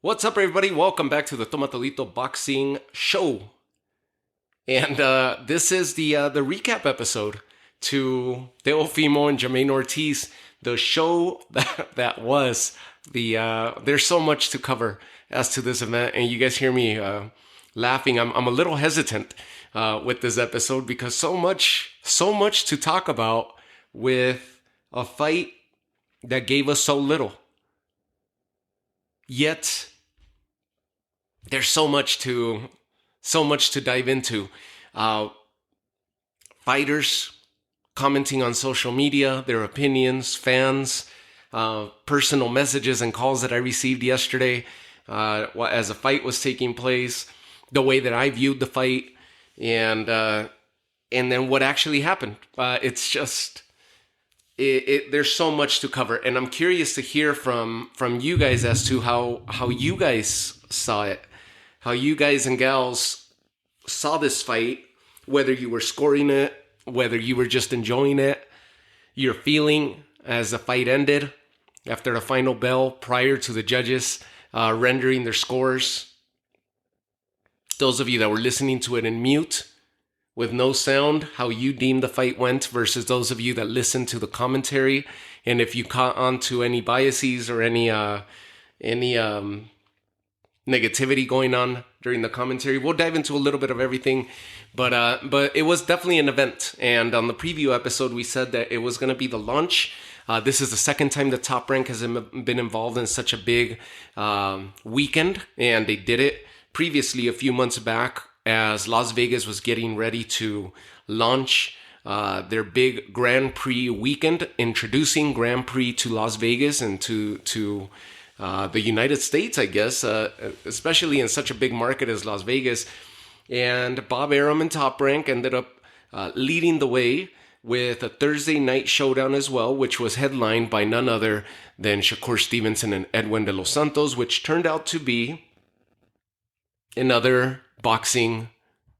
What's up, everybody? Welcome back to the Tomatolito Boxing Show. And this is the recap episode to Teofimo and Jermaine Ortiz, the show that was. There's so much to cover as to this event, and you guys hear me laughing. I'm a little hesitant with this episode because so much to talk about with a fight that gave us so little. Yet there's so much to dive into. Fighters commenting on social media, their opinions, fans, personal messages and calls that I received yesterday as a fight was taking place, the way that I viewed the fight, and then what actually happened. It's just there's so much to cover, and I'm curious to hear from you guys as to how you guys saw it. How you guys and gals saw this fight, whether you were scoring it, whether you were just enjoying it, your feeling as the fight ended after the final bell prior to the judges rendering their scores. Those of you that were listening to it in mute with no sound, how you deemed the fight went versus those of you that listened to the commentary, and if you caught on to any biases or any negativity going on during the commentary. We'll dive into a little bit of everything, but it was definitely an event. And on the preview episode, we said that it was going to be the launch. This is the second time the Top Rank has been involved in such a big weekend, and they did it previously a few months back as Las Vegas was getting ready to launch their big Grand Prix weekend, introducing Grand Prix to Las Vegas and to the United States, I guess, especially in such a big market as Las Vegas. And Bob Arum and Top Rank ended up leading the way with a Thursday night showdown as well, which was headlined by none other than Shakur Stevenson and Edwin de los Santos, which turned out to be another boxing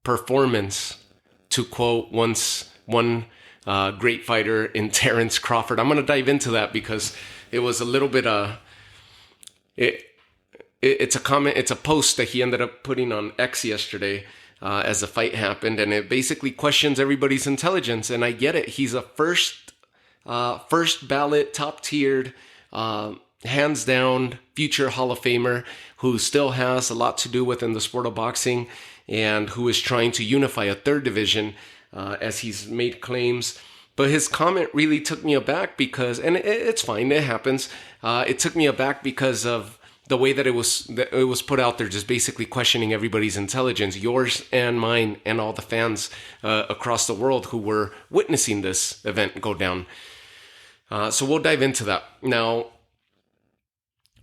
performance, to quote one great fighter in Terrence Crawford. I'm going to dive into that because it was a little bit It's a comment. It's a post that he ended up putting on X yesterday as the fight happened, and it basically questions everybody's intelligence. And I get it. He's a first ballot, top tiered, hands down future Hall of Famer who still has a lot to do within the sport of boxing, and who is trying to unify a third division as he's made claims. But his comment really took me aback because, and it's fine, it happens. It took me aback because of the way that it was put out there, just basically questioning everybody's intelligence, yours and mine, and all the fans across the world who were witnessing this event go down. So we'll dive into that. Now,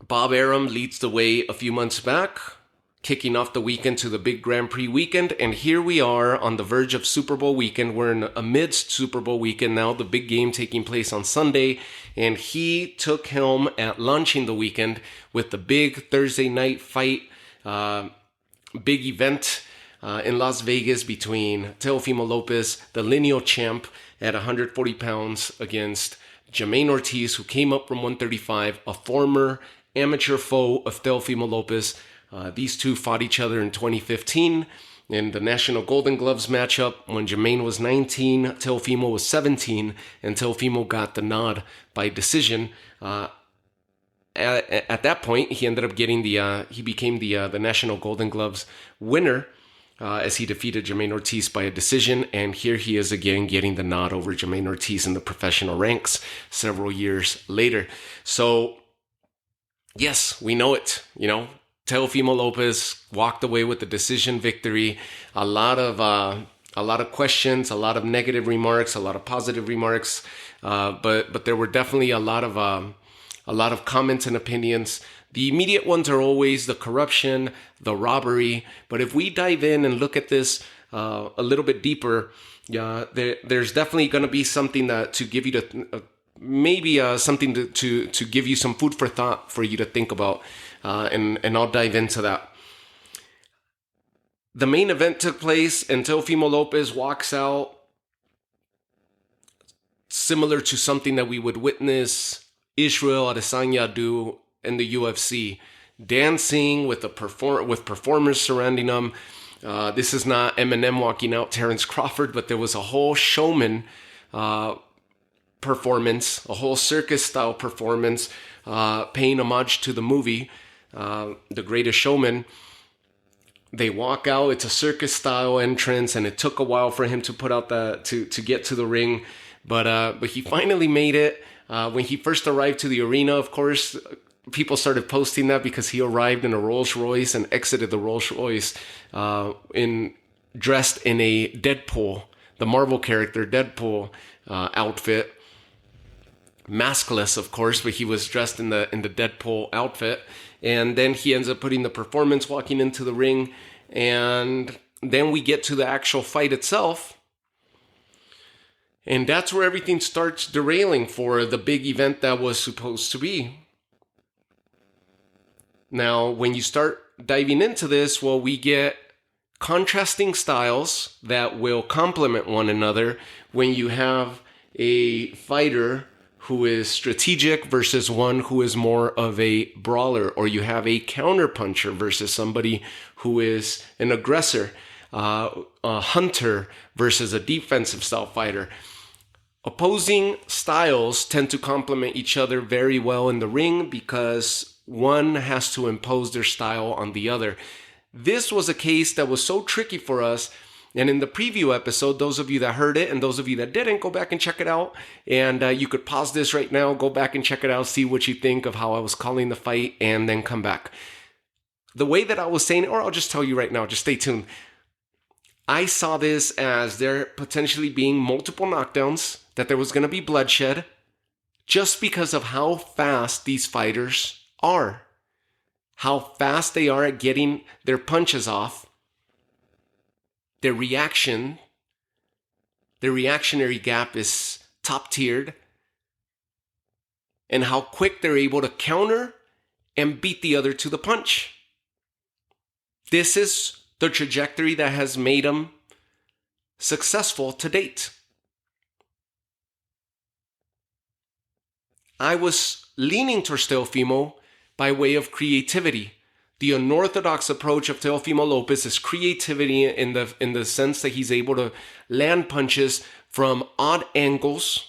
Bob Arum leads the way a few months back, kicking off the weekend to the big Grand Prix weekend. And here we are on the verge of Super Bowl weekend. We're in amidst Super Bowl weekend now, the big game taking place on Sunday. And he took helm at launching the weekend with the big Thursday night fight, big event in Las Vegas between Teofimo Lopez, the lineal champ at 140 pounds, against Jermaine Ortiz, who came up from 135, a former amateur foe of Teofimo Lopez. These two fought each other in 2015 in the National Golden Gloves matchup when Jermaine was 19, Teofimo was 17, and Teofimo got the nod by decision. At that point, he ended up getting he became the National Golden Gloves winner as he defeated Jermaine Ortiz by a decision. And here he is again getting the nod over Jermaine Ortiz in the professional ranks several years later. So, yes, we know it, Teofimo Lopez walked away with the decision victory. A lot of questions, a lot of negative remarks, a lot of positive remarks, but there were definitely a lot of comments and opinions. The immediate ones are always the corruption, the robbery. But if we dive in and look at this a little bit deeper, there's definitely going to be something to give you something to give you some food for thought for you to think about. And I'll dive into that. The main event took place, and Teofimo Lopez walks out similar to something that we would witness Israel Adesanya do in the UFC. dancing with with performers surrounding him. This is not Eminem walking out Terrence Crawford, but there was a whole showman performance, a whole circus style performance, paying homage to the movie, The Greatest Showman. They walk out. It's a circus style entrance, and it took a while for him to put out to get to the ring, but he finally made it. When he first arrived to the arena, of course, people started posting that because he arrived in a Rolls Royce and exited the Rolls Royce dressed in a Deadpool, the Marvel character Deadpool outfit. Maskless, of course, but he was dressed in the Deadpool outfit. And then he ends up putting the performance, walking into the ring. And then we get to the actual fight itself. And that's where everything starts derailing for the big event that was supposed to be. Now, when you start diving into this, well, we get contrasting styles that will complement one another when you have a fighter who is strategic versus one who is more of a brawler, or you have a counterpuncher versus somebody who is an aggressor, a hunter versus a defensive style fighter. Opposing styles tend to complement each other very well in the ring because one has to impose their style on the other. This was a case that was so tricky for us. And in the preview episode, those of you that heard it and those of you that didn't, go back and check it out. And you could pause this right now, go back and check it out, see what you think of how I was calling the fight, and then come back. The way that I was saying it, or I'll just tell you right now, just stay tuned. I saw this as there potentially being multiple knockdowns, that there was going to be bloodshed, just because of how fast these fighters are. How fast they are at getting their punches off. Their reactionary gap is top tiered, and how quick they're able to counter and beat the other to the punch. This is the trajectory that has made them successful to date. I was leaning towards Teofimo by way of creativity. The unorthodox approach of Teofimo Lopez is creativity in the sense that he's able to land punches from odd angles,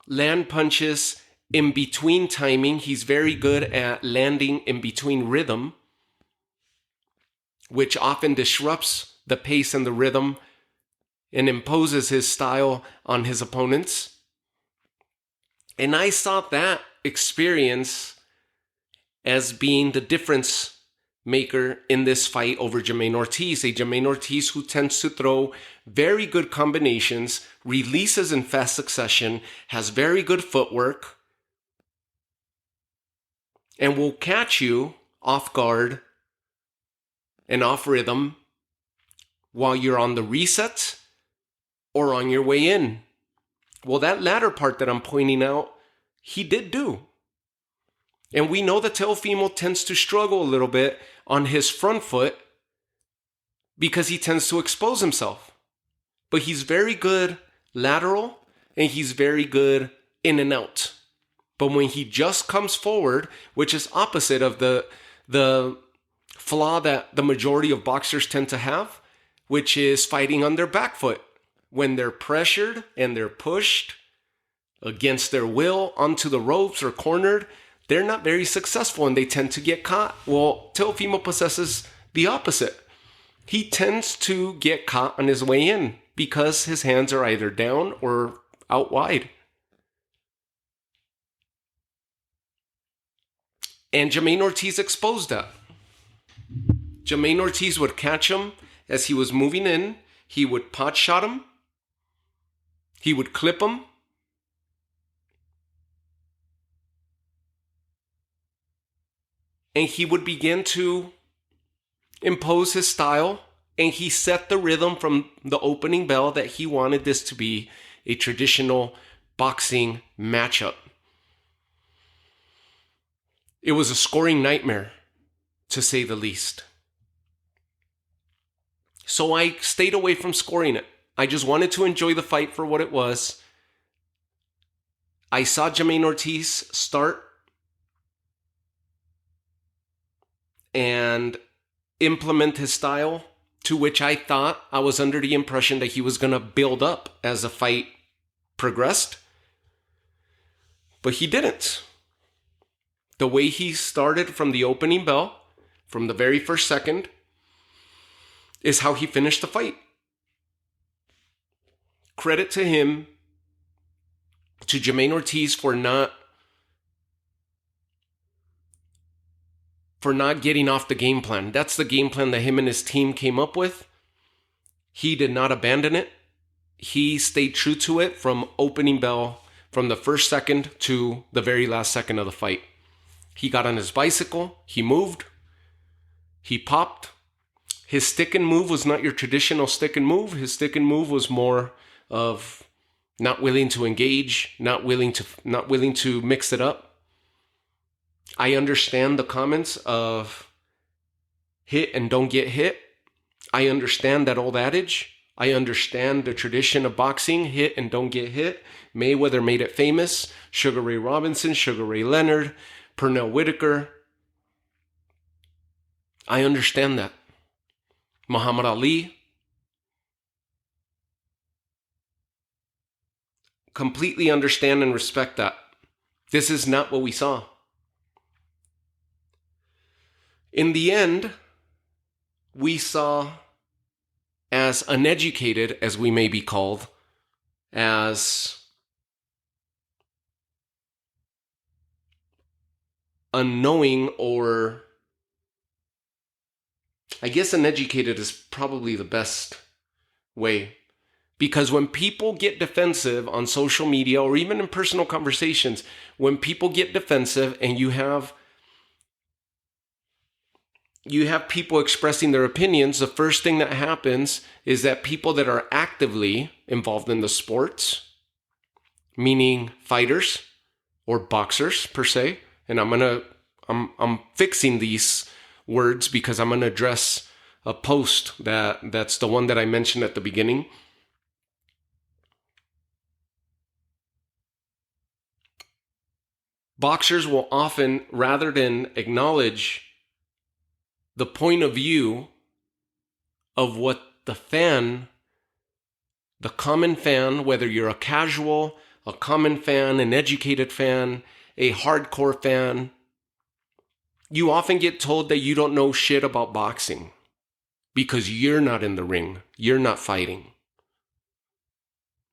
land punches in between timing. He's very good at landing in between rhythm, which often disrupts the pace and the rhythm and imposes his style on his opponents. And I saw that experience as being the difference maker in this fight over Jermaine Ortiz. A Jermaine Ortiz who tends to throw very good combinations, releases in fast succession, has very good footwork, and will catch you off guard and off rhythm while you're on the reset or on your way in. Well, that latter part that I'm pointing out, he did do. And we know that Teofimo tends to struggle a little bit on his front foot because he tends to expose himself. But he's very good lateral and he's very good in and out. But when he just comes forward, which is opposite of the flaw that the majority of boxers tend to have, which is fighting on their back foot. When they're pressured and they're pushed against their will onto the ropes or cornered, they're not very successful and they tend to get caught. Well, Teofimo possesses the opposite. He tends to get caught on his way in because his hands are either down or out wide. And Jermaine Ortiz exposed that. Jermaine Ortiz would catch him as he was moving in. He would pot shot him. He would clip him. And he would begin to impose his style, and he set the rhythm from the opening bell that he wanted this to be a traditional boxing matchup. It was a scoring nightmare, to say the least. So I stayed away from scoring it. I just wanted to enjoy the fight for what it was. I saw Jermaine Ortiz start and implement his style, to which I thought I was under the impression that he was going to build up as the fight progressed. But he didn't. The way he started from the opening bell, from the very first second, is how he finished the fight. Credit to him, to Jermaine Ortiz for not getting off the game plan. That's the game plan that him and his team came up with. He did not abandon it. He stayed true to it from opening bell, from the first second to the very last second of the fight. He got on his bicycle, he moved, he popped. His stick and move was not your traditional stick and move. His stick and move was more of not willing to engage, not willing to mix it up. I understand the comments of hit and don't get hit. I understand that old adage. I understand the tradition of boxing, hit and don't get hit. Mayweather made it famous. Sugar Ray Robinson, Sugar Ray Leonard, Pernell Whitaker. I understand that. Muhammad Ali. Completely understand and respect that. This is not what we saw. In the end, we saw, as uneducated as we may be called, as unknowing, or I guess uneducated is probably the best way. Because when people get defensive on social media or even in personal conversations, when people get defensive and you have people expressing their opinions, the first thing that happens is that people that are actively involved in the sports, meaning fighters or boxers per se, and I'm fixing these words because I'm going to address a post that's the one that I mentioned at the beginning. Boxers will often, rather than acknowledge the point of view of what the common fan, whether you're a casual, a common fan, an educated fan, a hardcore fan, you often get told that you don't know shit about boxing because you're not in the ring, you're not fighting.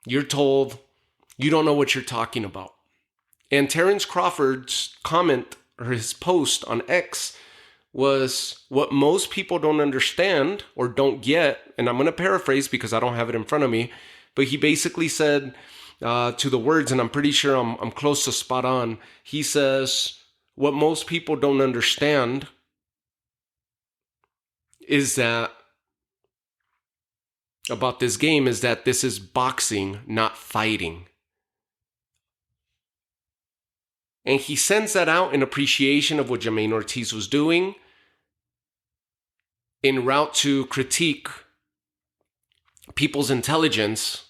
You're told you don't know what you're talking about. And Terrence Crawford's comment, or his post on X, was what most people don't understand or don't get, and I'm going to paraphrase because I don't have it in front of me, but he basically said to the words, and I'm pretty sure I'm close to spot on, he says, what most people don't understand is that, about this game, is that this is boxing, not fighting. And he sends that out in appreciation of what Jermaine Ortiz was doing, en route to critique people's intelligence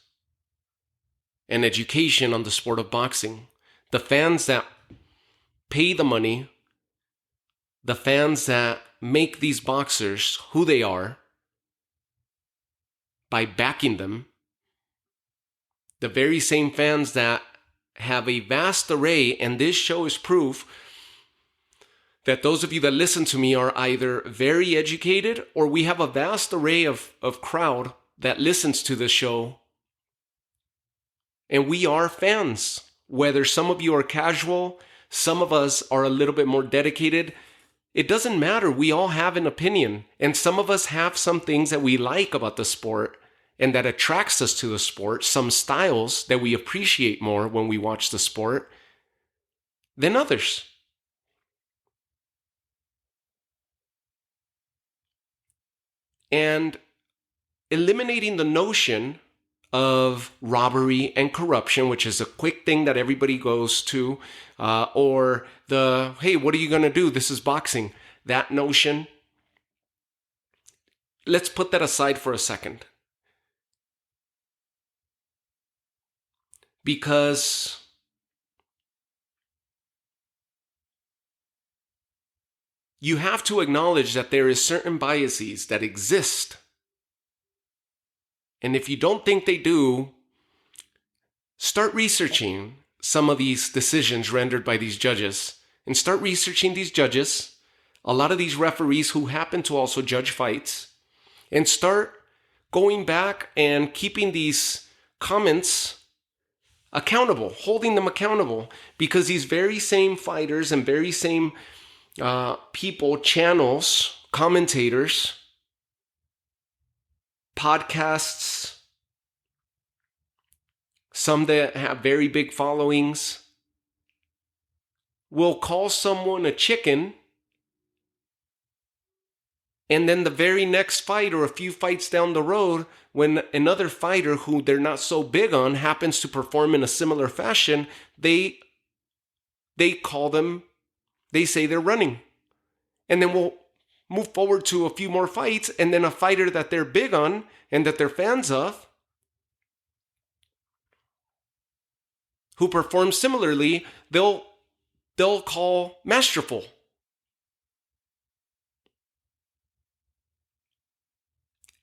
and education on the sport of boxing. The fans that pay the money, the fans that make these boxers who they are by backing them, the very same fans that have a vast array, and this show is proof that those of you that listen to me are either very educated or we have a vast array of crowd that listens to this show. And we are fans. Whether some of you are casual, some of us are a little bit more dedicated, it doesn't matter. We all have an opinion. And some of us have some things that we like about the sport and that attracts us to the sport, some styles that we appreciate more when we watch the sport than others. And eliminating the notion of robbery and corruption, which is a quick thing that everybody goes to, or the, hey, what are you going to do? This is boxing. That notion, let's put that aside for a second. Because you have to acknowledge that there is certain biases that exist. And if you don't think they do, start researching some of these decisions rendered by these judges, and start researching these judges, a lot of these referees who happen to also judge fights, and start going back and keeping these comments accountable, holding them accountable, because these very same fighters and very same people, channels, commentators, podcasts, some that have very big followings, will call someone a chicken, and then the very next fight or a few fights down the road, when another fighter who they're not so big on happens to perform in a similar fashion, they call them, they say they're running. And then we'll move forward to a few more fights, and then a fighter that they're big on and that they're fans of, who performs similarly, they'll call masterful.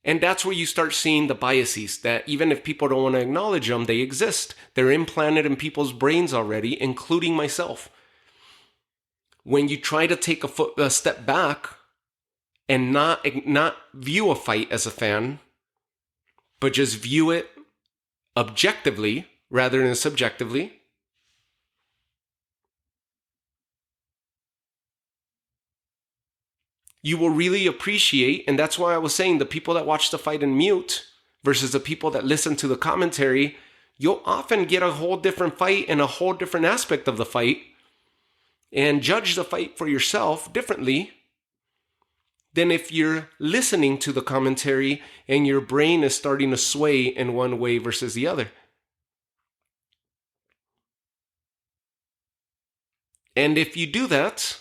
And that's where you start seeing the biases that even if people don't want to acknowledge them, they exist. They're implanted in people's brains already, including myself. When you try to take a step back and not view a fight as a fan, but just view it objectively rather than subjectively, you will really appreciate, and that's why I was saying the people that watch the fight in mute versus the people that listen to the commentary, you'll often get a whole different fight and a whole different aspect of the fight and judge the fight for yourself differently than if you're listening to the commentary and your brain is starting to sway in one way versus the other. And if you do that,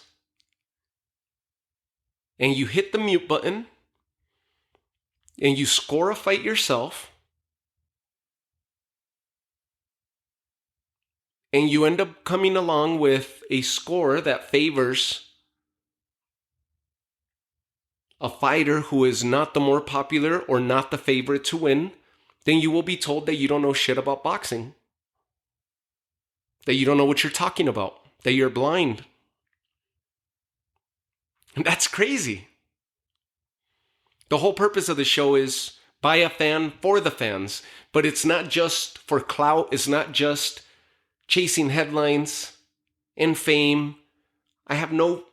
and you hit the mute button, and you score a fight yourself, and you end up coming along with a score that favors a fighter who is not the more popular or not the favorite to win, then you will be told that you don't know shit about boxing, that you don't know what you're talking about, that you're blind. And that's crazy. The whole purpose of the show is by a fan for the fans, but it's not just for clout. It's not just chasing headlines and fame. I have no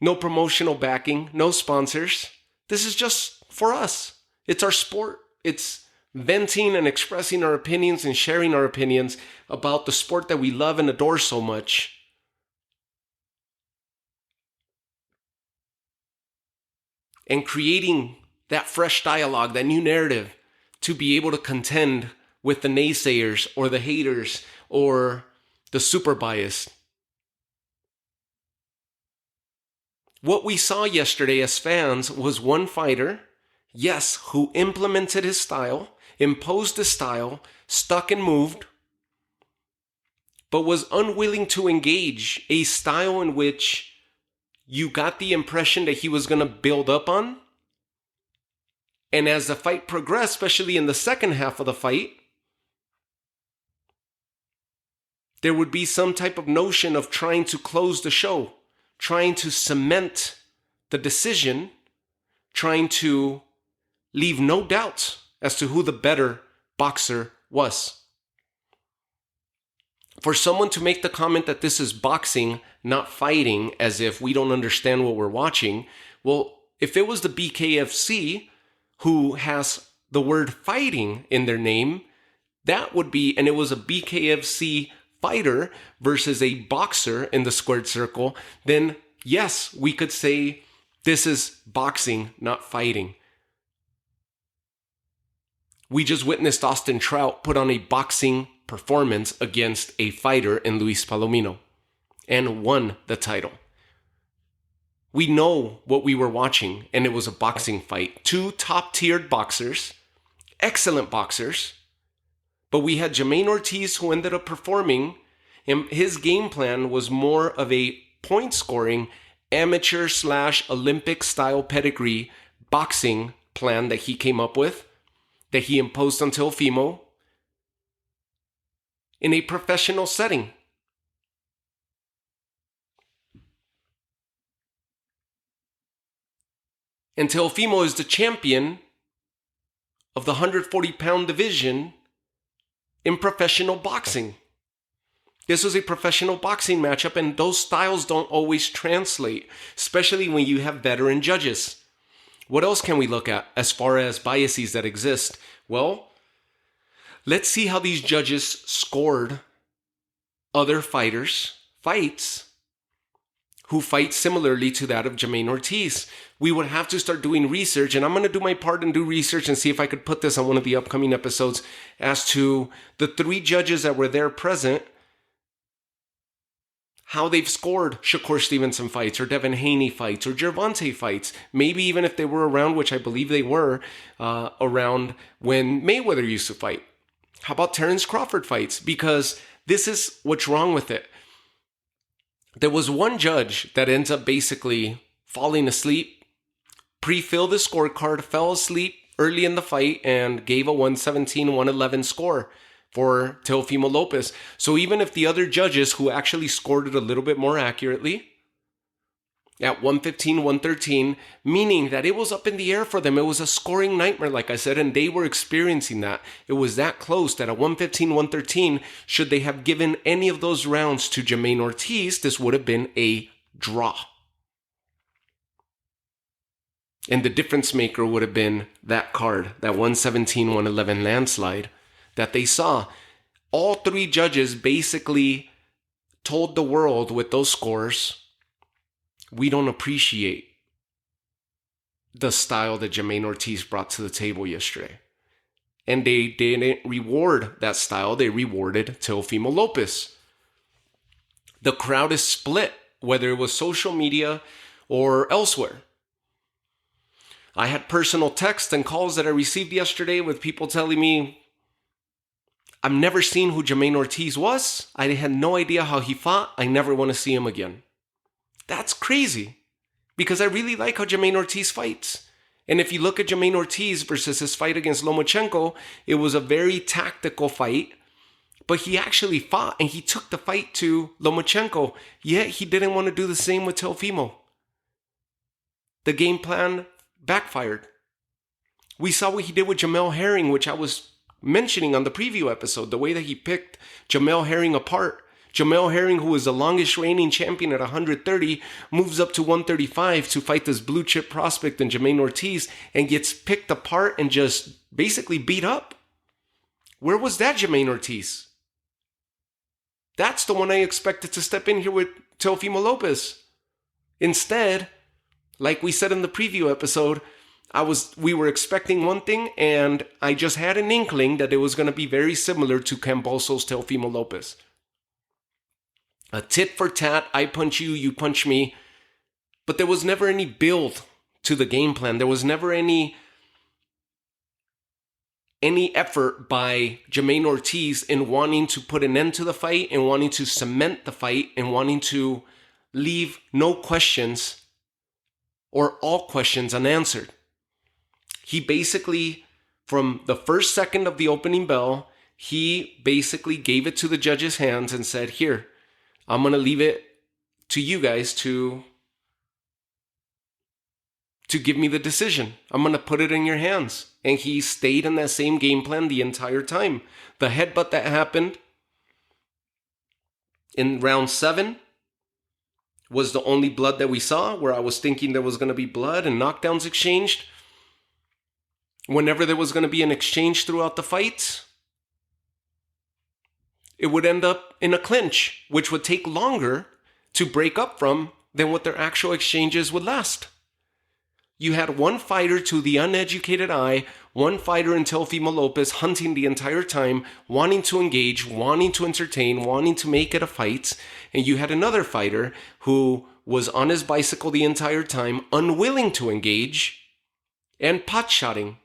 promotional backing, no sponsors. This is just for us. It's our sport. It's venting and expressing our opinions and sharing our opinions about the sport that we love and adore so much. And creating that fresh dialogue, that new narrative, to be able to contend with the naysayers or the haters or the super biased. What we saw yesterday as fans was one fighter, yes, who implemented his style, imposed his style, stuck and moved, but was unwilling to engage a style in which you got the impression that he was going to build up on. And as the fight progressed, especially in the second half of the fight, there would be some type of notion of trying to close the show, trying to cement the decision, trying to leave no doubt as to who the better boxer was. For someone to make the comment that this is boxing, not fighting, as if we don't understand what we're watching, well, if it was the BKFC who has the word fighting in their name, that would be, and it was a BKFC fighter versus a boxer in the squared circle, then yes, we could say this is boxing, not fighting. We just witnessed Austin Trout put on a boxing performance against a fighter in Luis Palomino and won the title. We know what we were watching, and it was a boxing fight. Two top-tiered boxers, excellent boxers, but we had Jermaine Ortiz who ended up performing, and his game plan was more of a point scoring amateur/Olympic style pedigree boxing plan that he came up with, that he imposed on Teofimo in a professional setting. And Teofimo is the champion of the 140-pound division in professional boxing. This was a professional boxing matchup, and those styles don't always translate, especially when you have veteran judges. What else can we look at as far as biases that exist? Well, let's see how these judges scored other fighters' fights who fight similarly to that of Jamaine Ortiz. We would have to start doing research, and I'm going to do my part and do research and see if I could put this on one of the upcoming episodes as to the 3 judges that were there present, how they've scored Shakur Stevenson fights or Devin Haney fights or Gervonta fights. Maybe even if they were around, which I believe they were, around when Mayweather used to fight. How about Terrence Crawford fights? Because this is what's wrong with it. There was one judge that ends up basically falling asleep, pre-filled the scorecard, fell asleep early in the fight, and gave a 117-111 score for Teofimo Lopez. So even if the other judges who actually scored it a little bit more accurately, at 115, 113, meaning that it was up in the air for them. It was a scoring nightmare, like I said, and they were experiencing that. It was that close that at 115, 113, should they have given any of those rounds to Jamaine Ortiz, this would have been a draw. And the difference maker would have been that card, that 117, 111 landslide that they saw. All 3 judges basically told the world with those scores, we don't appreciate the style that Jamaine Ortiz brought to the table yesterday. And they didn't reward that style. They rewarded Teofimo Lopez. The crowd is split, whether it was social media or elsewhere. I had personal texts and calls that I received yesterday with people telling me, I've never seen who Jamaine Ortiz was. I had no idea how he fought. I never want to see him again. That's crazy, because I really like how Jamaine Ortiz fights. And if you look at Jamaine Ortiz versus his fight against Lomachenko, it was a very tactical fight, but he actually fought and he took the fight to Lomachenko, yet he didn't want to do the same with Teofimo. The game plan backfired. We saw what he did with Jamel Herring, which I was mentioning on the preview episode, the way that he picked Jamel Herring apart. Jamel Herring, who is the longest reigning champion at 130, moves up to 135 to fight this blue chip prospect in Jamaine Ortiz and gets picked apart and just basically beat up. Where was that Jamaine Ortiz? That's the one I expected to step in here with Teofimo Lopez. Instead, like we said in the preview episode, we were expecting one thing, and I just had an inkling that it was going to be very similar to Camboso's Teofimo Lopez. A tit for tat, I punch you, you punch me. But there was never any build to the game plan. There was never any effort by Jamaine Ortiz in wanting to put an end to the fight and wanting to cement the fight and wanting to leave no questions or all questions unanswered. He basically, from the first second of the opening bell, he basically gave it to the judge's hands and said, here, I'm going to leave it to you guys to give me the decision. I'm going to put it in your hands. And he stayed in that same game plan the entire time. The headbutt that happened in round 7 was the only blood that we saw, where I was thinking there was going to be blood and knockdowns exchanged. Whenever there was going to be an exchange throughout the fight, it would end up in a clinch, which would take longer to break up from than what their actual exchanges would last. You had one fighter, to the uneducated eye, one fighter in Teofimo Lopez hunting the entire time, wanting to engage, wanting to entertain, wanting to make it a fight. And you had another fighter who was on his bicycle the entire time, unwilling to engage and pot-shotting.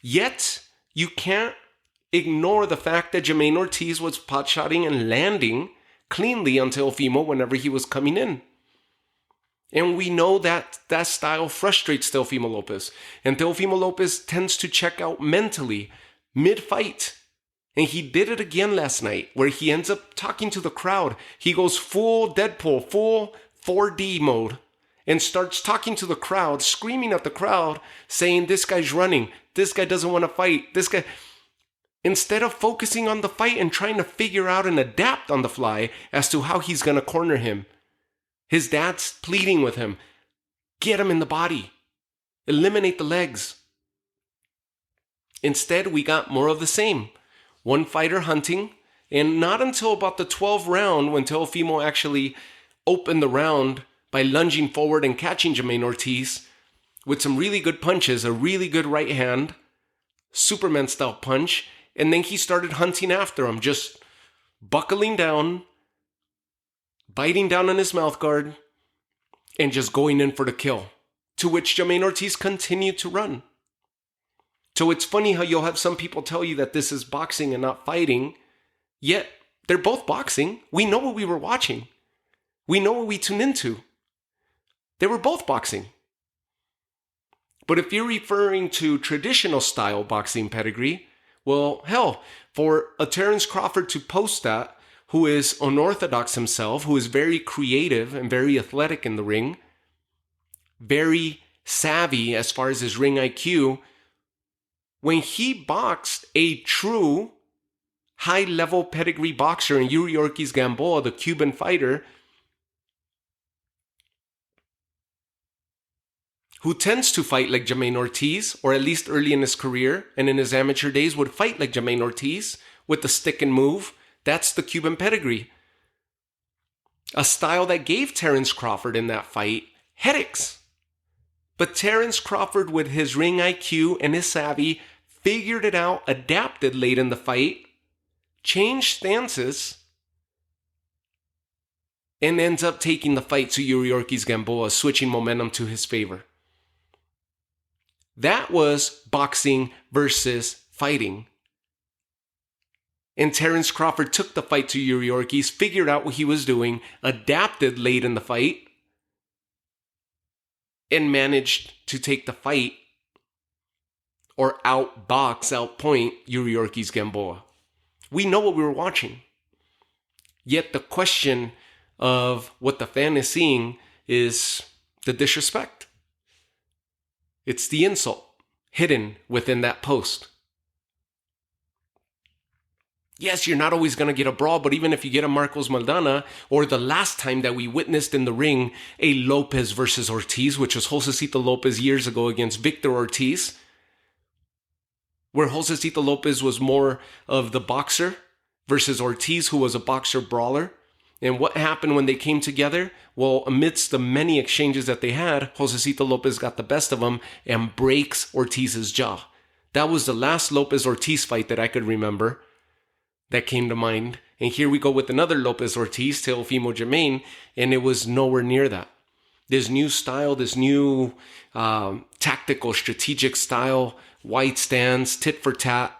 Yet, you can't ignore the fact that Jamaine Ortiz was pot-shotting and landing cleanly on Teofimo whenever he was coming in. And we know that that style frustrates Teofimo Lopez. And Teofimo Lopez tends to check out mentally mid-fight. And he did it again last night, where he ends up talking to the crowd. He goes full Deadpool, full 4D mode, and starts talking to the crowd, screaming at the crowd, saying, this guy's running, this guy doesn't want to fight, this guy... Instead of focusing on the fight and trying to figure out and adapt on the fly as to how he's going to corner him. His dad's pleading with him, get him in the body, eliminate the legs. Instead, we got more of the same. One fighter hunting, and not until about the 12th round when Teofimo actually opened the round by lunging forward and catching Jamaine Ortiz with some really good punches, a really good right hand, Superman-style punch, and then he started hunting after him, just buckling down, biting down on his mouth guard, and just going in for the kill, to which Jamaine Ortiz continued to run. So it's funny how you'll have some people tell you that this is boxing and not fighting, yet they're both boxing. We know what we were watching. We know what we tuned into. They were both boxing. But if you're referring to traditional style boxing pedigree, well, hell, for a Terence Crawford to post that, who is unorthodox himself, who is very creative and very athletic in the ring, very savvy as far as his ring IQ, when he boxed a true high-level pedigree boxer in Yuri Ortiz Gamboa, the Cuban fighter, who tends to fight like Jamaine Ortiz, or at least early in his career and in his amateur days would fight like Jamaine Ortiz with the stick and move. That's the Cuban pedigree. A style that gave Terence Crawford in that fight headaches. But Terence Crawford, with his ring IQ and his savvy, figured it out, adapted late in the fight, changed stances, and ends up taking the fight to Yuri Ortiz Gamboa, switching momentum to his favor. That was boxing versus fighting. And Terence Crawford took the fight to Yuri Ortiz, figured out what he was doing, adapted late in the fight, and managed to take the fight or outpoint Yuri Ortiz Gamboa. We know what we were watching. Yet the question of what the fan is seeing is the disrespect. It's the insult hidden within that post. Yes, you're not always going to get a brawl, but even if you get a Marcos Maldana, or the last time that we witnessed in the ring a Lopez versus Ortiz, which was Josecito Lopez years ago against Victor Ortiz, where Josecito Lopez was more of the boxer versus Ortiz, who was a boxer brawler. And what happened when they came together? Well, amidst the many exchanges that they had, Josecito Lopez got the best of him and breaks Ortiz's jaw. That was the last Lopez-Ortiz fight that I could remember that came to mind. And here we go with another Lopez-Ortiz, Teofimo Jamaine, and it was nowhere near that. This new style, this new tactical, strategic style, white stands, tit for tat,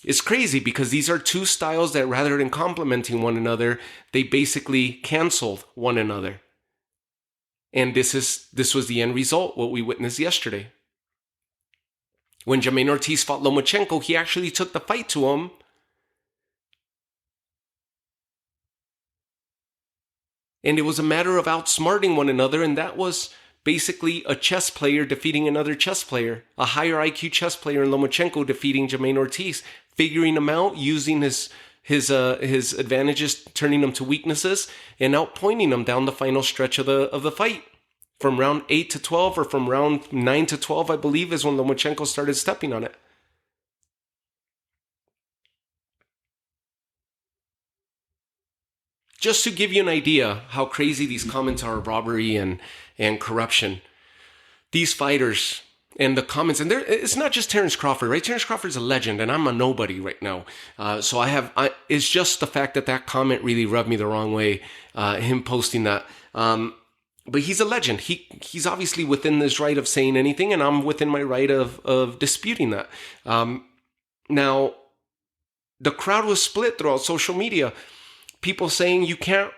it's crazy because these are two styles that rather than complementing one another, they basically canceled one another. And this was the end result, what we witnessed yesterday. When Jamaine Ortiz fought Lomachenko, he actually took the fight to him. And it was a matter of outsmarting one another, and that was basically a chess player defeating another chess player, a higher IQ chess player in Lomachenko defeating Jamaine Ortiz, figuring him out, using his advantages, turning them to weaknesses, and outpointing him down the final stretch of the fight. From round 8 to 12, or from round 9 to 12, I believe, is when Lomachenko started stepping on it. Just to give you an idea how crazy these comments are of robbery and corruption, these fighters and the comments, and it's not just Terence Crawford, right? Terence Crawford's a legend, and I'm a nobody right now. So it's just the fact that comment really rubbed me the wrong way, him posting that. But he's a legend. He's obviously within his right of saying anything, and I'm within my right of disputing that. Now, the crowd was split throughout social media. People saying you can't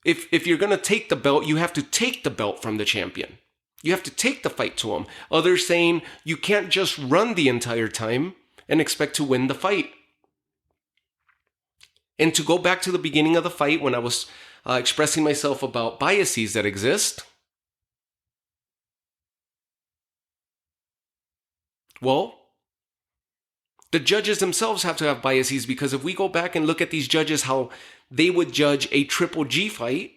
If you're going to take the belt, you have to take the belt from the champion. You have to take the fight to him. Others saying you can't just run the entire time and expect to win the fight. And to go back to the beginning of the fight when I was expressing myself about biases that exist, well, the judges themselves have to have biases, because if we go back and look at these judges, how they would judge a Triple G fight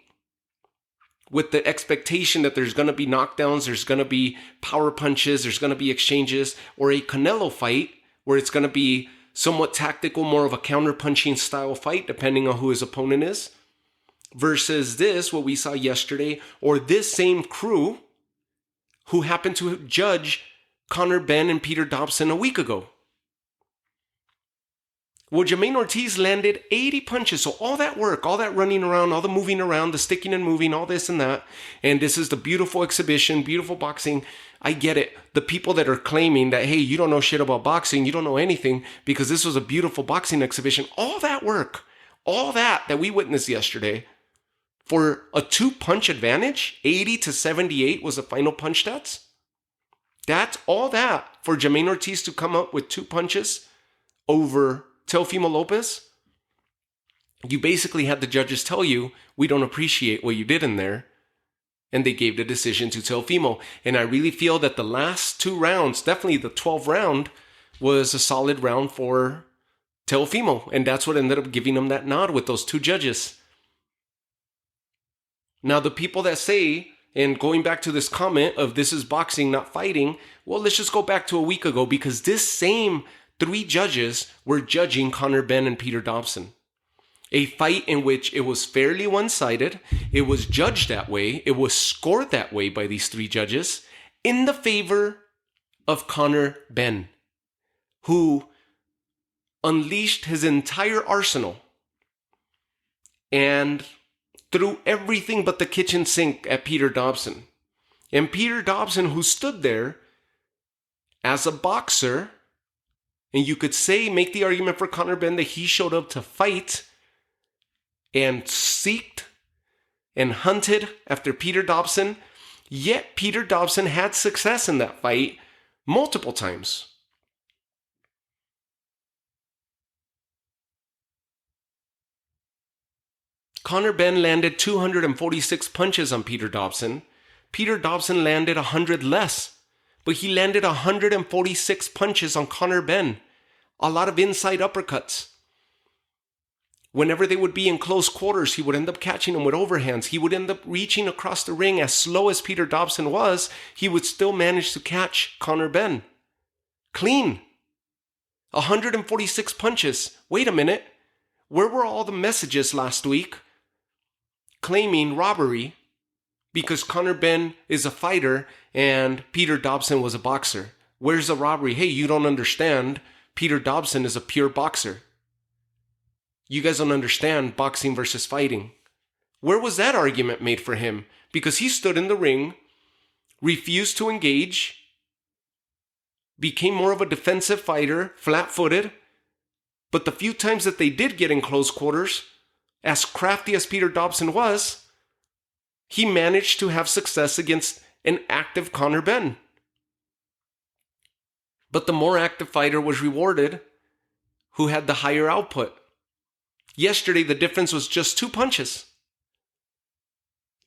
with the expectation that there's going to be knockdowns, there's going to be power punches, there's going to be exchanges, or a Canelo fight where it's going to be somewhat tactical, more of a counter-punching style fight, depending on who his opponent is, versus this, what we saw yesterday, or this same crew who happened to judge Conor Benn and Peter Dobson a week ago. Well, Jermaine Ortiz landed 80 punches. So all that work, all that running around, all the moving around, the sticking and moving, all this and that. And this is the beautiful exhibition, beautiful boxing. I get it. The people that are claiming that, hey, you don't know shit about boxing, you don't know anything because this was a beautiful boxing exhibition. All that work, all that we witnessed yesterday for a 2-punch advantage, 80 to 78 was the final punch stats. That's all that for Jermaine Ortiz to come up with 2 punches over Teofimo Lopez. You basically had the judges tell you, we don't appreciate what you did in there. And they gave the decision to Teofimo. And I really feel that the last 2 rounds, definitely the 12th round, was a solid round for Teofimo. And that's what ended up giving him that nod with those 2 judges. Now, the people that say, and going back to this comment of this is boxing, not fighting, well, let's just go back to a week ago, because this same 3 judges were judging Conor Benn and Peter Dobson. A fight in which it was fairly one-sided. It was judged that way. It was scored that way by these 3 judges in the favor of Conor Benn, who unleashed his entire arsenal and threw everything but the kitchen sink at Peter Dobson. And Peter Dobson, who stood there as a boxer, and you could say, make the argument for Conor Benn that he showed up to fight and seeked and hunted after Peter Dobson, yet Peter Dobson had success in that fight multiple times. Conor Benn landed 246 punches on Peter Dobson. Peter Dobson landed 100 less, but he landed 146 punches on Conor Benn. A lot of inside uppercuts. Whenever they would be in close quarters, he would end up catching them with overhands. He would end up reaching across the ring. As slow as Peter Dobson was, he would still manage to catch Conor Benn. Clean. 146 punches. Wait a minute. Where were all the messages last week claiming robbery because Conor Benn is a fighter and Peter Dobson was a boxer? Where's the robbery? Hey, you don't understand. Peter Dobson is a pure boxer. You guys don't understand boxing versus fighting. Where was that argument made for him? Because he stood in the ring, refused to engage, became more of a defensive fighter, flat-footed, but the few times that they did get in close quarters, as crafty as Peter Dobson was, he managed to have success against an active Conor Benn. But the more active fighter was rewarded who had the higher output. Yesterday, the difference was just 2 punches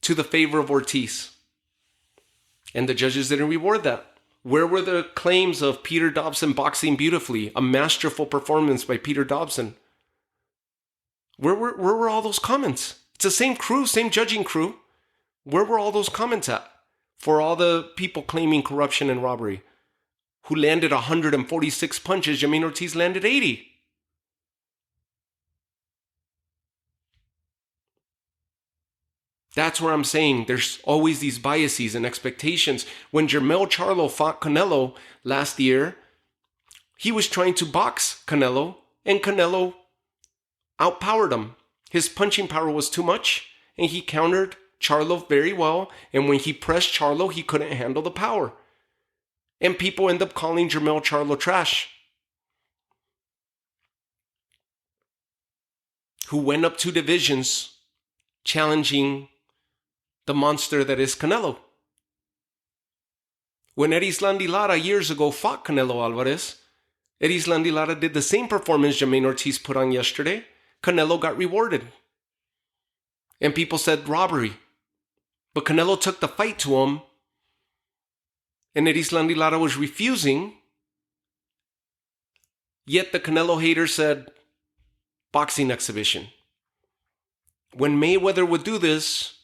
to the favor of Ortiz. And the judges didn't reward that. Where were the claims of Peter Dobson boxing beautifully? A masterful performance by Peter Dobson. Where were all those comments? It's the same crew, same judging crew. Where were all those comments at? For all the people claiming corruption and robbery, who landed 146 punches, Jermaine Ortiz landed 80. That's where I'm saying there's always these biases and expectations. When Jermell Charlo fought Canelo last year, he was trying to box Canelo, and Canelo outpowered him. His punching power was too much, and he countered Charlo very well, and when he pressed Charlo, he couldn't handle the power. And people end up calling Jermell Charlo trash, who went up 2 divisions challenging the monster that is Canelo. When Erislandy Lara years ago fought Canelo Alvarez, Erislandy Lara did the same performance Jermaine Ortiz put on yesterday. Canelo got rewarded. And people said robbery. But Canelo took the fight to him, and Erislandy Lara was refusing. Yet the Canelo hater said, boxing exhibition. When Mayweather would do this,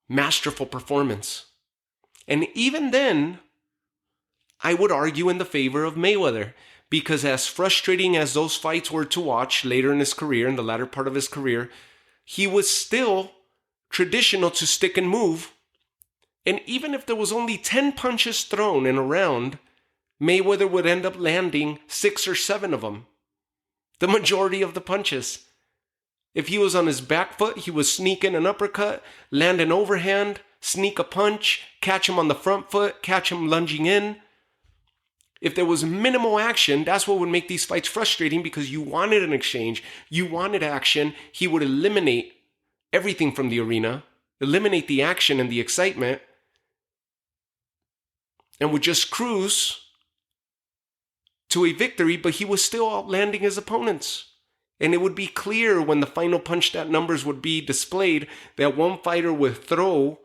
masterful performance. And even then, I would argue in the favor of Mayweather, because as frustrating as those fights were to watch later in his career, in the latter part of his career, he was still traditional to stick and move. And even if there was only 10 punches thrown in a round, Mayweather would end up landing 6 or 7 of them. The majority of the punches. If he was on his back foot, he would sneak in an uppercut, land an overhand, sneak a punch, catch him on the front foot, catch him lunging in. If there was minimal action, that's what would make these fights frustrating, because you wanted an exchange, you wanted action. He would eliminate everything from the arena, eliminate the action and the excitement, and would just cruise to a victory, but he was still outlanding his opponents. And it would be clear when the final punch stat numbers would be displayed that one fighter would throw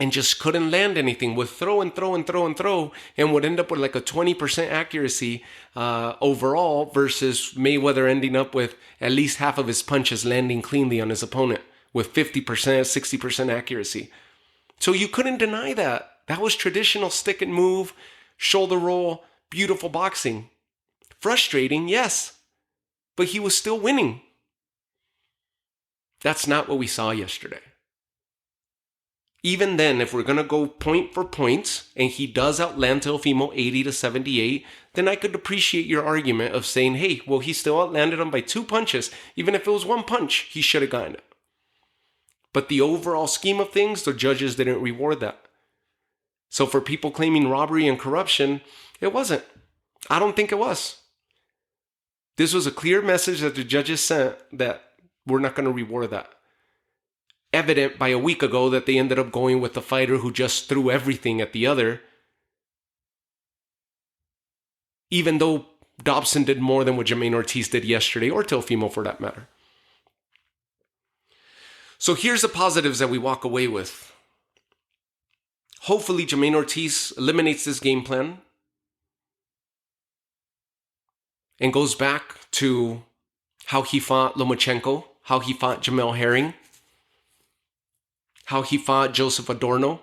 and just couldn't land anything, would throw and throw and throw and throw, and would end up with like a 20% accuracy overall, versus Mayweather ending up with at least half of his punches landing cleanly on his opponent with 50%, 60% accuracy. So you couldn't deny that. That was traditional stick and move, shoulder roll, beautiful boxing. Frustrating, yes, but he was still winning. That's not what we saw yesterday. Even then, if we're going to go point for points, and he does outland Teofimo 80-78, then I could appreciate your argument of saying, hey, well, he still outlanded him by 2 punches. Even if it was 1 punch, he should have gotten it. But the overall scheme of things, the judges didn't reward that. So for people claiming robbery and corruption, it wasn't. I don't think it was. This was a clear message that the judges sent that we're not going to reward that. Evident by a week ago that they ended up going with the fighter who just threw everything at the other. Even though Dobson did more than what Jermaine Ortiz did yesterday, or Teofimo for that matter. So here's the positives that we walk away with. Hopefully Jermaine Ortiz eliminates this game plan and goes back to how he fought Lomachenko, how he fought Jamel Herring, how he fought Joseph Adorno.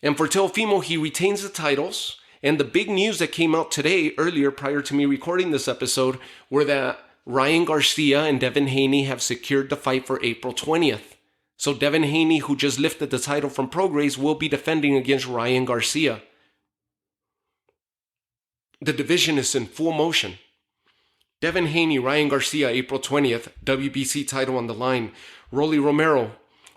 And for Teofimo, he retains the titles. And the big news that came out today, earlier, prior to me recording this episode, were that Ryan Garcia and Devin Haney have secured the fight for April 20th. So Devin Haney, who just lifted the title from Prograis, will be defending against Ryan Garcia. The division is in full motion. Devin Haney, Ryan Garcia, April 20th, WBC title on the line. Rolly Romero,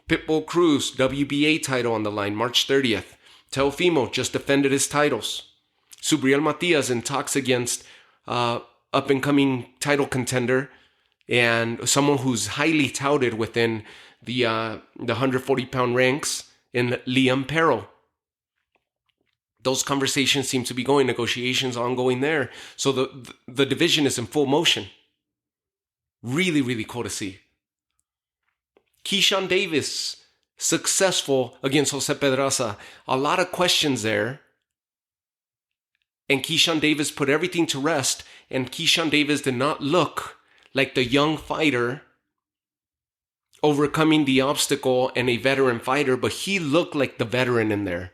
Pitbull Cruz, WBA title on the line, March 30th. Teofimo just defended his titles. Subriel Matias in talks against up-and-coming title contender and someone who's highly touted within the 140-pound ranks in Liam Perro. Those conversations seem to be going, negotiations ongoing there. So the division is in full motion. Really, really cool to see. Keyshawn Davis, successful against Jose Pedraza. A lot of questions there. And Keyshawn Davis put everything to rest. And Keyshawn Davis did not look like the young fighter overcoming the obstacle and a veteran fighter, but he looked like the veteran in there.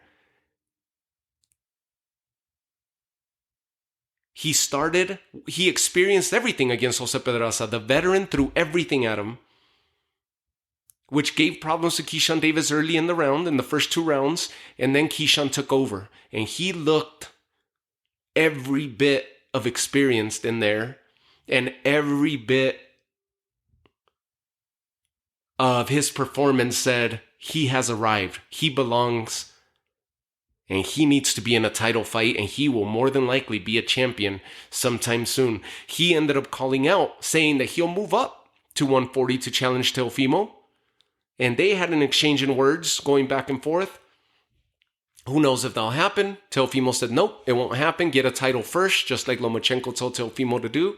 He experienced everything against Jose Pedraza. The veteran threw everything at him, which gave problems to Keyshawn Davis early in the round, in the first 2 rounds, and then Keyshawn took over. And he looked every bit of experienced in there, and every bit of his performance said he has arrived. He belongs And he needs to be in a title fight, and he will more than likely be a champion sometime soon. He ended up calling out, saying that he'll move up to 140 to challenge Teofimo. And they had an exchange in words going back and forth. Who knows if that'll happen? Teofimo said, nope, it won't happen. Get a title first, just like Lomachenko told Teofimo to do.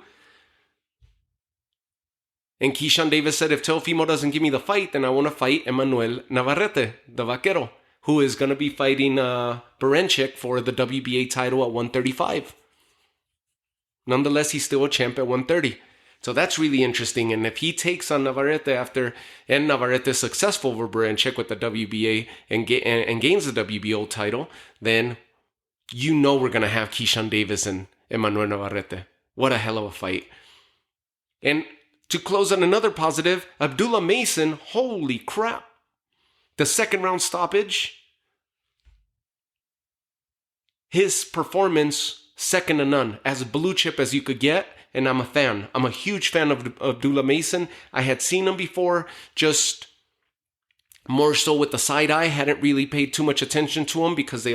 And Keyshawn Davis said, if Teofimo doesn't give me the fight, then I want to fight Emmanuel Navarrete, the Vaquero, who is going to be fighting Baranchyk for the WBA title at 135. Nonetheless, he's still a champ at 130. So that's really interesting. And if he takes on Navarrete and Navarrete is successful over Baranchyk with the WBA and gains the WBO title, then you know we're going to have Keyshawn Davis and Emmanuel Navarrete. What a hell of a fight. And to close on another positive, Abdullah Mason, holy crap. The second round stoppage, his performance, second to none, as blue chip as you could get. And I'm a fan. I'm a huge fan of Abdullah Mason. I had seen him before, just more so with the side eye. Hadn't really paid too much attention to him because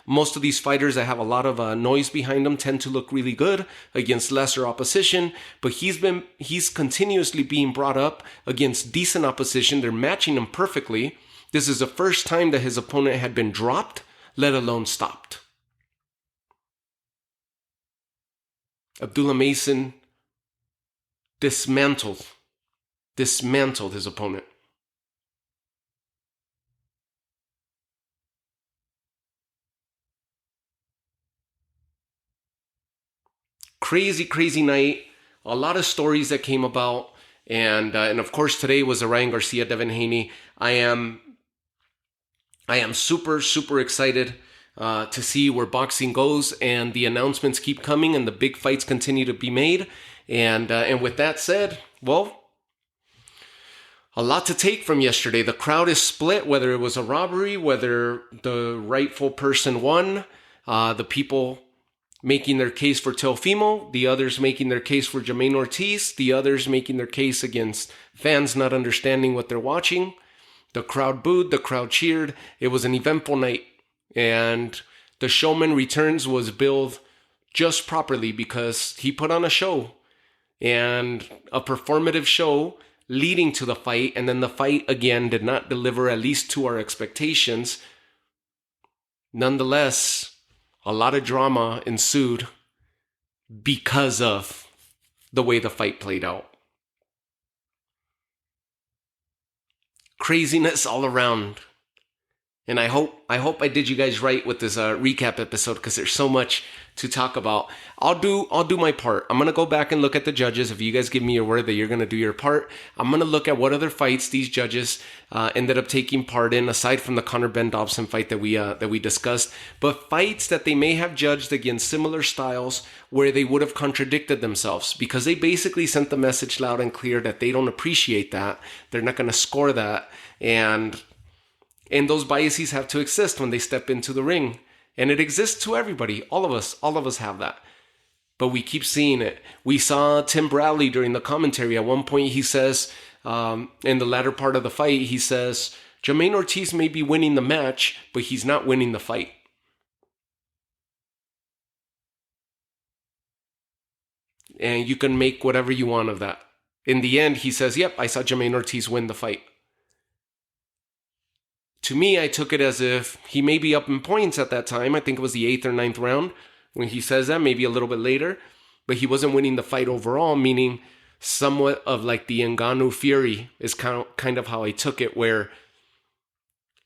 most of these fighters that have a lot of noise behind them tend to look really good against lesser opposition. But he's continuously being brought up against decent opposition. They're matching him perfectly. This is the first time that his opponent had been dropped, let alone stopped. Abdullah Mason dismantled his opponent. Crazy night. A lot of stories that came about. And of course, today was the Ryan Garcia, Devin Haney. I am super excited to see where boxing goes, and the announcements keep coming and the big fights continue to be made. And with that said, well, a lot to take from yesterday. The crowd is split, whether it was a robbery, whether the rightful person won, the people making their case for Teofimo, the others making their case for Jamaine Ortiz, the others making their case against fans not understanding what they're watching. The crowd booed, the crowd cheered. It was an eventful night. And the Showman Returns was billed just properly because he put on a show, and a performative show leading to the fight. And then the fight again did not deliver, at least to our expectations. Nonetheless, a lot of drama ensued because of the way the fight played out. Craziness all around. And I hope I did you guys right with this recap episode, because there's so much to talk about. I'll do my part. I'm gonna go back and look at the judges. If you guys give me your word that you're gonna do your part, I'm gonna look at what other fights these judges ended up taking part in, aside from the Conor Ben Dobson fight that we discussed. But fights that they may have judged against similar styles where they would have contradicted themselves, because they basically sent the message loud and clear that they don't appreciate that. They're not gonna score that, and those biases have to exist when they step into the ring. And it exists to everybody. All of us have that. But we keep seeing it. We saw Tim Bradley during the commentary. At one point he says, in the latter part of the fight, he says, Jamaine Ortiz may be winning the match, but he's not winning the fight. And you can make whatever you want of that. In the end, he says, yep, I saw Jamaine Ortiz win the fight. To me, I took it as if he may be up in points at that time. I think it was the 8th or 9th round when he says that, maybe a little bit later. But he wasn't winning the fight overall, meaning somewhat of like the Ngannou Fury is kind of how I took it, where,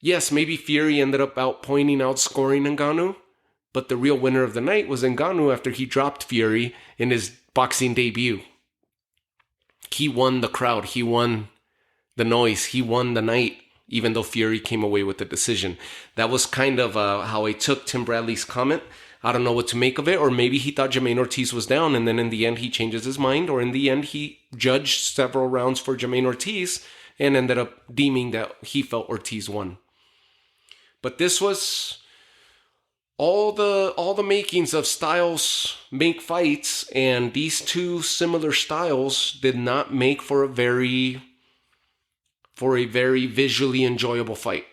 yes, maybe Fury ended up outscoring Ngannou, but the real winner of the night was Ngannou after he dropped Fury in his boxing debut. He won the crowd. He won the noise. He won the night, even though Fury came away with the decision. That was kind of how I took Tim Bradley's comment. I don't know what to make of it, or maybe he thought Jamaine Ortiz was down, and then in the end he changes his mind, or in the end he judged several rounds for Jamaine Ortiz and ended up deeming that he felt Ortiz won. But this was all the makings of styles make fights, and these two similar styles did not make for a very visually enjoyable fight.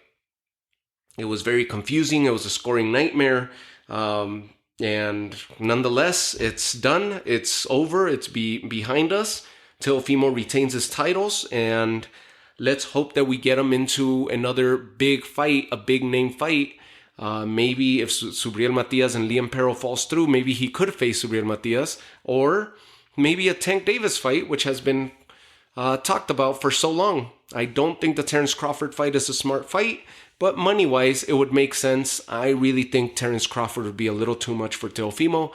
It was very confusing. It was a scoring nightmare. And nonetheless, it's done. It's over. It's behind us. Teofimo retains his titles, and let's hope that we get him into another big fight, a big name fight. Maybe if Subriel Matias and Liam Perro falls through, maybe he could face Subriel Matias, or maybe a Tank Davis fight, which has been talked about for so long. I don't think the Terence Crawford fight is a smart fight, but money-wise, it would make sense. I really think Terence Crawford would be a little too much for Teofimo.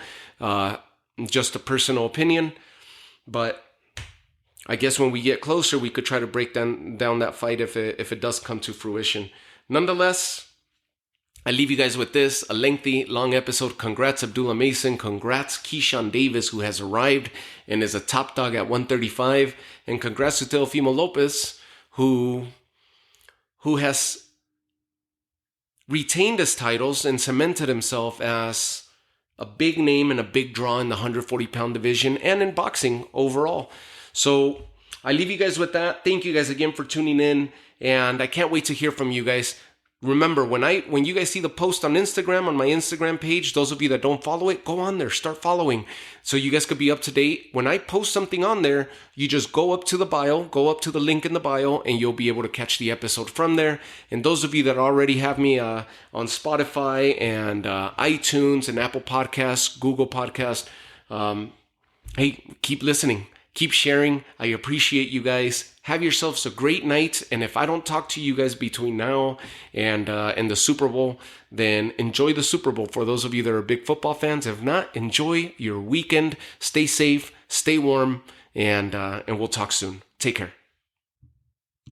Just a personal opinion, but I guess when we get closer, we could try to break down that fight if it does come to fruition. Nonetheless, I leave you guys with this, a lengthy, long episode. Congrats, Abdullah Mason. Congrats, Keyshawn Davis, who has arrived and is a top dog at 135. And congrats to Teofimo Lopez, who has retained his titles and cemented himself as a big name and a big draw in the 140-pound division and in boxing overall. So I leave you guys with that. Thank you guys again for tuning in, and I can't wait to hear from you guys. Remember, when you guys see the post on Instagram, on my Instagram page, those of you that don't follow it, go on there, start following, so you guys could be up to date. When I post something on there, you just go up to the bio, go up to the link in the bio, and you'll be able to catch the episode from there. And those of you that already have me on Spotify and iTunes and Apple Podcasts, Google Podcasts, hey, keep listening. Keep sharing. I appreciate you guys. Have yourselves a great night. And if I don't talk to you guys between now and the Super Bowl, then enjoy the Super Bowl. For those of you that are big football fans, if not, enjoy your weekend. Stay safe, stay warm, and we'll talk soon. Take care.